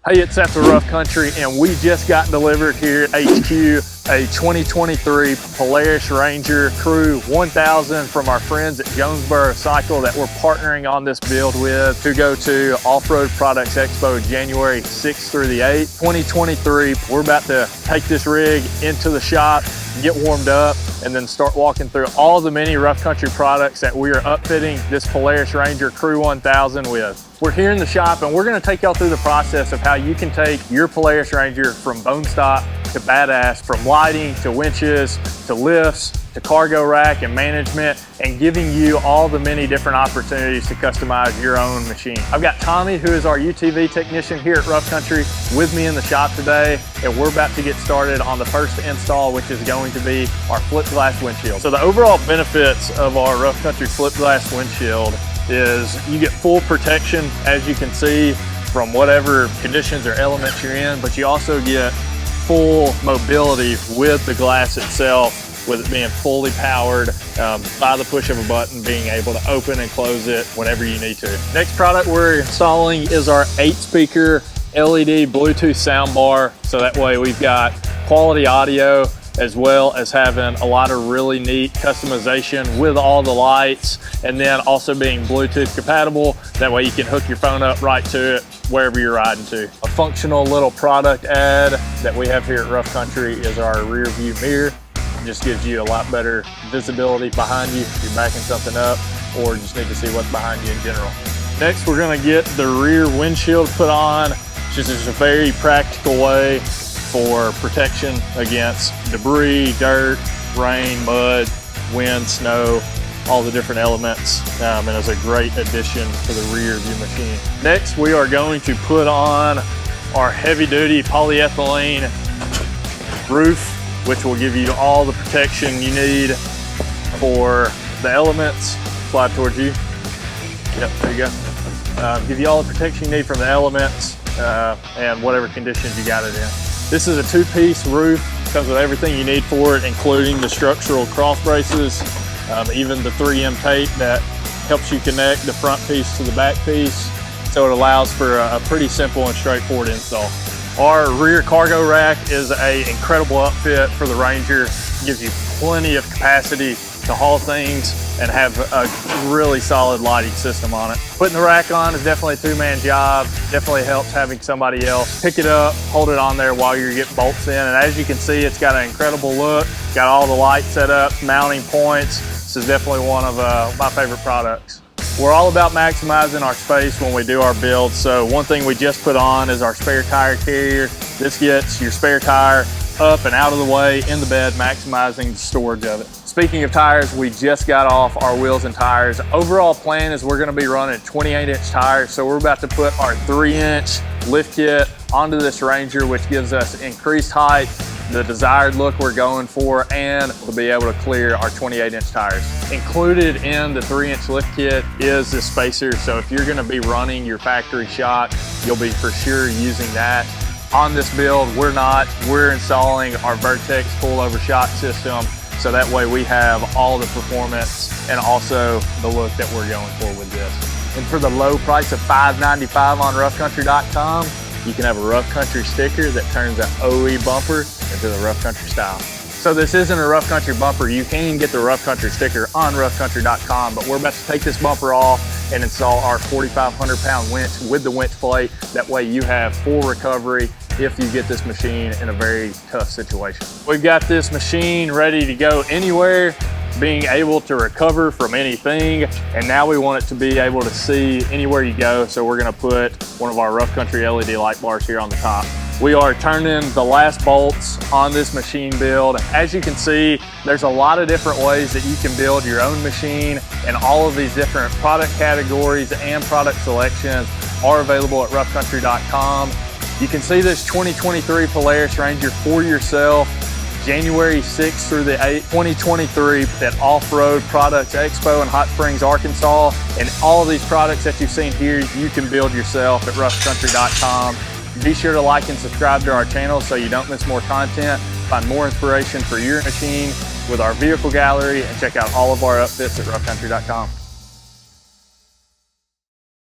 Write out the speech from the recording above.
Hey, it's Seth with Rough Country, and we just got delivered here at HQ a 2023 Polaris Ranger Crew 1000 from our friends at Jonesboro Cycle that we're partnering on this build with to go to Off-Road Products Expo January 6th through the 8th, 2023. We're about to take this rig into the shop, get warmed up, and then start walking through all the many Rough Country products that we are upfitting this Polaris Ranger Crew 1000 with. We're here in the shop and we're gonna take y'all through the process of how you can take your Polaris Ranger from bone stock to badass, from lighting to winches to lifts to cargo rack and management, and giving you all the many different opportunities to customize your own machine. I've got Tommy, who is our UTV technician here at Rough Country, with me in the shop today, and we're about to get started on the first install, which is going to be our flip glass windshield. So the overall benefits of our Rough Country flip glass windshield is you get full protection, as you can see, from whatever conditions or elements you're in, but you also get full mobility with the glass itself, with it being fully powered by the push of a button, being able to open and close it whenever you need to. Next product we're installing is our 8-speaker LED Bluetooth soundbar. So that way we've got quality audio, as well as having a lot of really neat customization with all the lights, and then also being Bluetooth compatible. That way you can hook your phone up right to it wherever you're riding to. A functional little product add that we have here at Rough Country is our rear view mirror. It just gives you a lot better visibility behind you if you're backing something up or just need to see what's behind you in general. Next, we're gonna get the rear windshield put on. It's just a very practical way for protection against debris, dirt, rain, mud, wind, snow, all the different elements, and it's a great addition to the rear of your machine. Next, we are going to put on our heavy-duty polyethylene roof, which will give you all the protection you need for the elements. Slide towards you. Yep, there you go. Give you all the protection you need from the elements and whatever conditions you got it in. This is a 2-piece roof. Comes with everything you need for it, including the structural cross braces, even the 3M tape that helps you connect the front piece to the back piece. So it allows for a pretty simple and straightforward install. Our rear cargo rack is an incredible outfit for the Ranger. It gives you plenty of capacity to haul things and have a really solid lighting system on it. Putting the rack on is definitely a 2-man job. Definitely helps having somebody else pick it up, hold it on there while you're getting bolts in. And as you can see, it's got an incredible look. Got all the lights set up, mounting points. This is definitely one of my favorite products. We're all about maximizing our space when we do our build. So one thing we just put on is our spare tire carrier. This gets your spare tire up and out of the way in the bed, maximizing the storage of it. Speaking of tires, we just got off our wheels and tires. Overall plan is we're gonna be running 28-inch tires. So we're about to put our 3-inch lift kit onto this Ranger, which gives us increased height, the desired look we're going for, and we'll be able to clear our 28-inch tires. Included in the 3-inch lift kit is this spacer. So if you're gonna be running your factory shock, you'll be for sure using that. On this build, we're installing our Vertex full over shock system. So that way we have all the performance and also the look that we're going for with this. And for the low price of $5.95 on roughcountry.com, you can have a Rough Country sticker that turns an OE bumper into the Rough Country style. So this isn't a Rough Country bumper. You can get the Rough Country sticker on roughcountry.com, but we're about to take this bumper off and install our 4,500-pound winch with the winch plate. That way you have full recovery if you get this machine in a very tough situation. We've got this machine ready to go anywhere, being able to recover from anything, and now we want it to be able to see anywhere you go. So we're gonna put one of our Rough Country LED light bars here on the top. We are turning the last bolts on this machine build. As you can see, there's a lot of different ways that you can build your own machine, and all of these different product categories and product selections are available at roughcountry.com. You can see this 2023 Polaris Ranger for yourself January 6th through the 8th, 2023 at Off-Road Products Expo in Hot Springs, Arkansas. And all of these products that you've seen here, you can build yourself at roughcountry.com. Be sure to like and subscribe to our channel so you don't miss more content. Find more inspiration for your machine with our vehicle gallery, and check out all of our upfits at roughcountry.com.